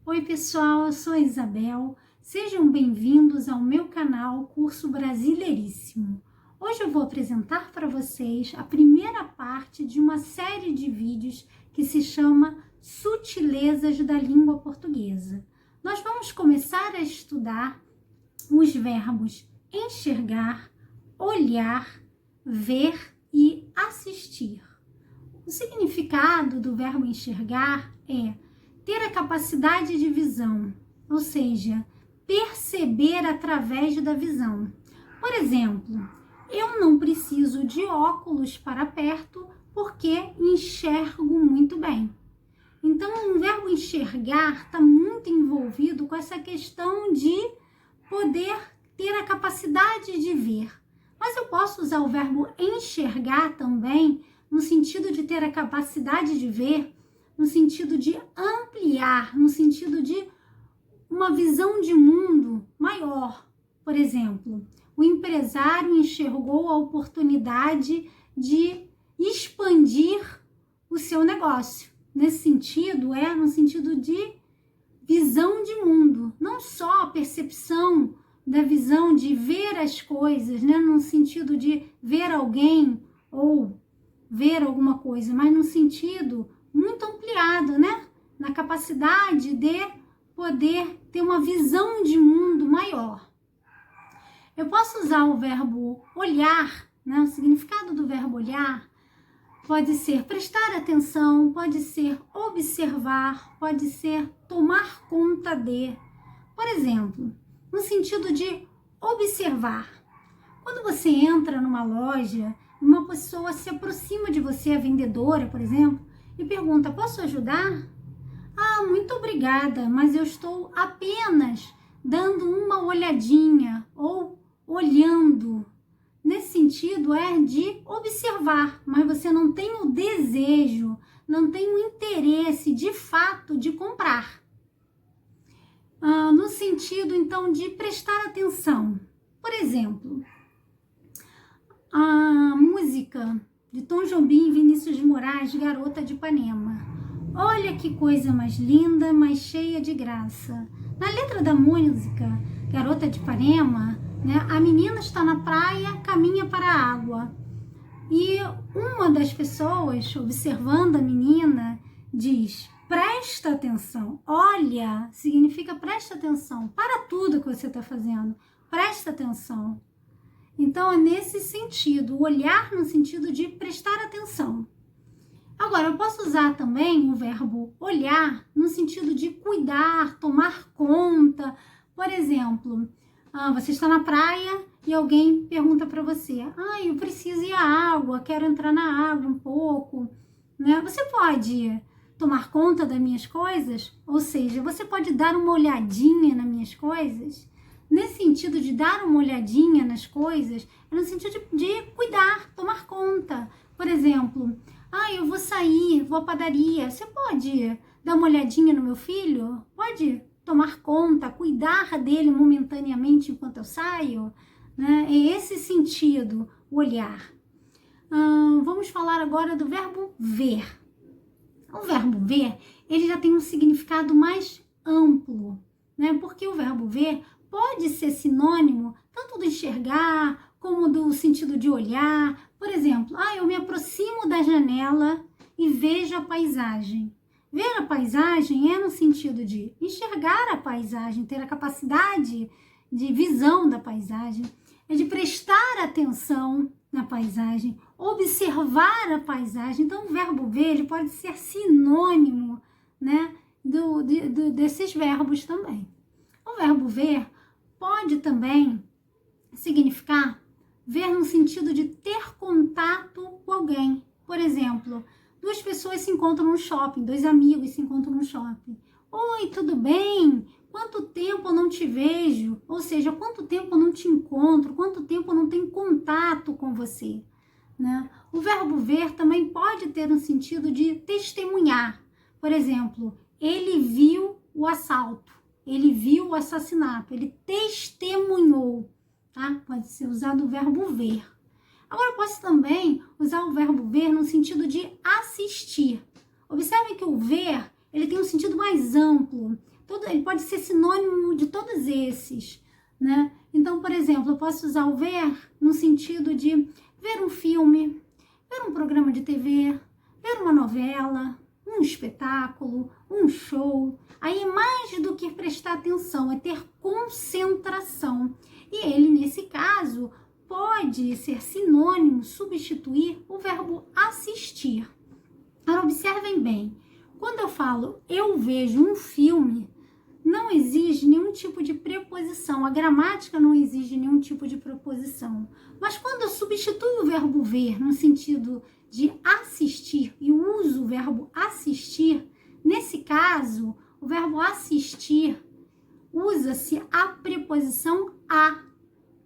Oi pessoal, eu sou a Isabel, sejam bem-vindos ao meu canal Curso Brasileiríssimo. Hoje eu vou apresentar para vocês a primeira parte de uma série de vídeos que se chama Sutilezas da Língua Portuguesa. Nós vamos começar a estudar os verbos enxergar, olhar, ver e assistir. O significado do verbo enxergar é ter a capacidade de visão, ou seja, perceber através da visão. Por exemplo, eu não preciso de óculos para perto porque enxergo muito bem. Então, o verbo enxergar está muito envolvido com essa questão de poder ter a capacidade de ver. Mas eu posso usar o verbo enxergar também no sentido de ter a capacidade de ver, no sentido de ampliar, no sentido de uma visão de mundo maior. Por exemplo, o empresário enxergou a oportunidade de expandir o seu negócio. Nesse sentido, no sentido de visão de mundo, não só a percepção da visão de ver as coisas, no sentido de ver alguém ou ver alguma coisa, mas no sentido muito ampliado, na capacidade de poder ter uma visão de mundo maior. Eu posso usar o verbo olhar, o significado do verbo olhar pode ser prestar atenção, pode ser observar, pode ser tomar conta de. Por exemplo, no sentido de observar. Quando você entra numa loja, uma pessoa se aproxima de você, a vendedora, por exemplo, e pergunta: posso ajudar? Ah, muito obrigada, mas eu estou apenas dando uma olhadinha ou olhando. Nesse sentido é de observar, mas você não tem o desejo, não tem o interesse de fato de comprar. No sentido, então, de prestar atenção. Por exemplo, a música de Tom Jobim e Vinícius de Moraes, Garota de Ipanema. Olha que coisa mais linda, mais cheia de graça. Na letra da música, Garota de Ipanema, a menina está na praia, caminha para a água. E uma das pessoas, observando a menina, diz: presta atenção. Olha, significa presta atenção. Para tudo que você está fazendo. Presta atenção. Então, é nesse sentido, olhar no sentido de prestar atenção. Agora, eu posso usar também o verbo olhar no sentido de cuidar, tomar conta. Por exemplo, você está na praia e alguém pergunta para você: eu preciso ir à água, quero entrar na água um pouco. Você pode tomar conta das minhas coisas? Ou seja, você pode dar uma olhadinha nas minhas coisas? Nesse sentido de dar uma olhadinha nas coisas, é no sentido de cuidar, tomar conta. Por exemplo, eu vou sair, vou à padaria. Você pode dar uma olhadinha no meu filho? Pode tomar conta, cuidar dele momentaneamente enquanto eu saio? É esse sentido, o olhar. Vamos falar agora do verbo ver. O verbo ver, ele já tem um significado mais amplo, porque o verbo ver pode ser sinônimo tanto do enxergar como do sentido de olhar. Por exemplo, eu me aproximo da janela e vejo a paisagem. Ver a paisagem é no sentido de enxergar a paisagem, ter a capacidade de visão da paisagem, é de prestar atenção na paisagem, observar a paisagem. Então, o verbo ver ele pode ser sinônimo, desses verbos também. O verbo ver pode também significar ver no sentido de ter contato com alguém. Por exemplo, duas pessoas se encontram no shopping, dois amigos se encontram no shopping. Oi, tudo bem? Quanto tempo eu não te vejo? Ou seja, quanto tempo eu não te encontro? Quanto tempo eu não tenho contato com você? O verbo ver também pode ter um sentido de testemunhar. Por exemplo, ele viu o assalto. Ele viu o assassinato, ele testemunhou, Pode ser usado o verbo ver. Agora, eu posso também usar o verbo ver no sentido de assistir. Observe que o ver, ele tem um sentido mais amplo. ele pode ser sinônimo de todos esses, né? Então, por exemplo, eu posso usar o ver no sentido de ver um filme, ver um programa de TV, ver uma novela, um espetáculo, um show. Aí, mais do que prestar atenção, é ter concentração. E ele, nesse caso, pode ser sinônimo, substituir o verbo assistir. Agora, observem bem, quando eu falo eu vejo um filme, não exige nenhum tipo de preposição, a gramática não exige nenhum tipo de preposição. Mas quando eu substituo o verbo ver no sentido de assistir e uso o verbo assistir, nesse caso, o verbo assistir usa-se a preposição a.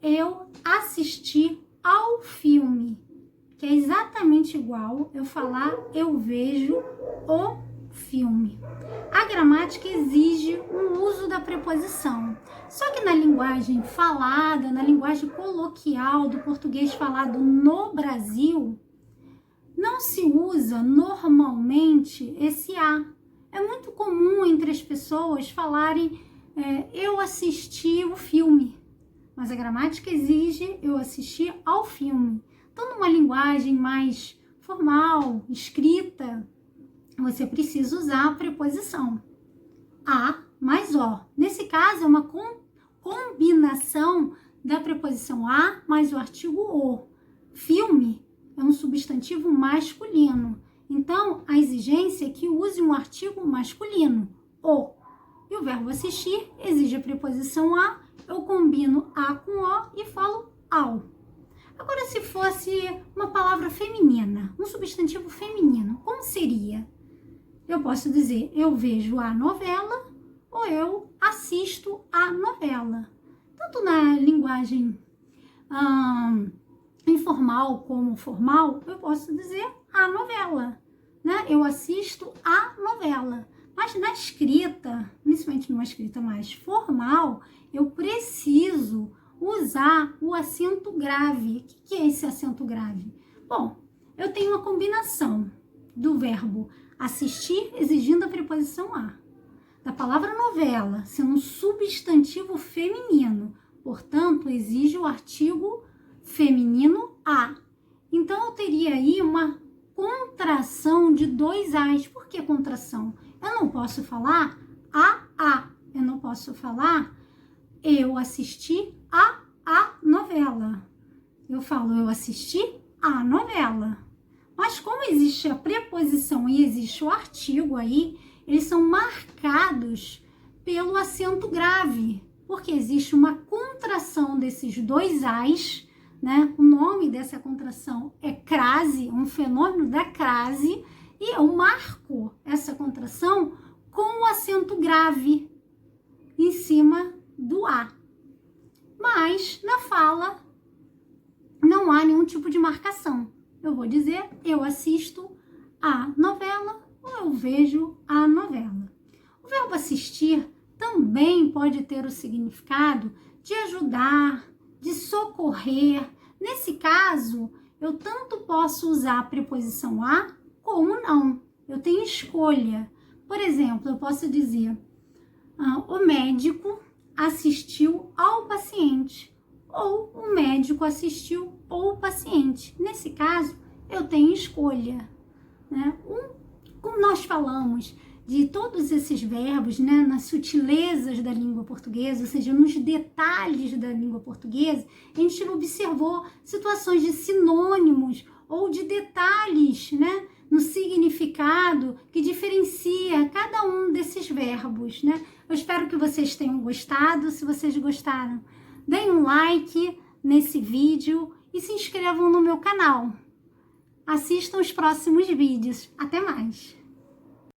Eu assisti ao filme, que é exatamente igual eu falar eu vejo o filme. A gramática exige o uso da preposição. Só que na linguagem falada, na linguagem coloquial do português falado no Brasil, não se usa normalmente esse a. É muito comum entre as pessoas falarem eu assisti o filme, mas a gramática exige eu assisti ao filme. Então, numa linguagem mais formal, escrita, você precisa usar a preposição a mais o. Nesse caso, é uma combinação da preposição a mais o artigo o. Filme é um substantivo masculino. Então, a exigência é que use um artigo masculino, o. E o verbo assistir exige a preposição a. Eu combino a com o e falo ao. Agora, se fosse uma palavra feminina, um substantivo feminino, como seria? Eu posso dizer eu vejo a novela ou eu assisto a novela. Tanto na linguagem informal como formal, eu posso dizer a novela, né? Eu assisto a novela. Mas na escrita, principalmente numa escrita mais formal, eu preciso usar o acento grave. O que é esse acento grave? Bom, eu tenho uma combinação do verbo assistir exigindo a preposição a, da palavra novela sendo um substantivo feminino, portanto, exige o artigo feminino a. Então, eu teria aí uma contração de dois as. Por que contração? Eu não posso falar a. Eu não posso falar eu assisti a novela. Eu falo eu assisti a novela. Mas como existe a preposição e existe o artigo aí, eles são marcados pelo acento grave, porque existe uma contração desses dois as, né? O nome dessa contração é crase, um fenômeno da crase, e eu marco essa contração com o acento grave em cima do a. Mas na fala não há nenhum tipo de marcação. Eu vou dizer eu assisto a novela ou eu vejo a novela. O verbo assistir também pode ter o significado de ajudar, de socorrer. Nesse caso, eu tanto posso usar a preposição a como não. Eu tenho escolha. Por exemplo, eu posso dizer o médico assistiu ao paciente ou o médico assistiu ao paciente. Nesse caso, eu tenho escolha, né? Como nós falamos de todos esses verbos, né, nas sutilezas da língua portuguesa, ou seja, nos detalhes da língua portuguesa, a gente observou situações de sinônimos ou de detalhes, né, no significado que diferencia cada um desses verbos, né? Eu espero que vocês tenham gostado. Se vocês gostaram, deem um like nesse vídeo e se inscrevam no meu canal. Assistam os próximos vídeos. Até mais!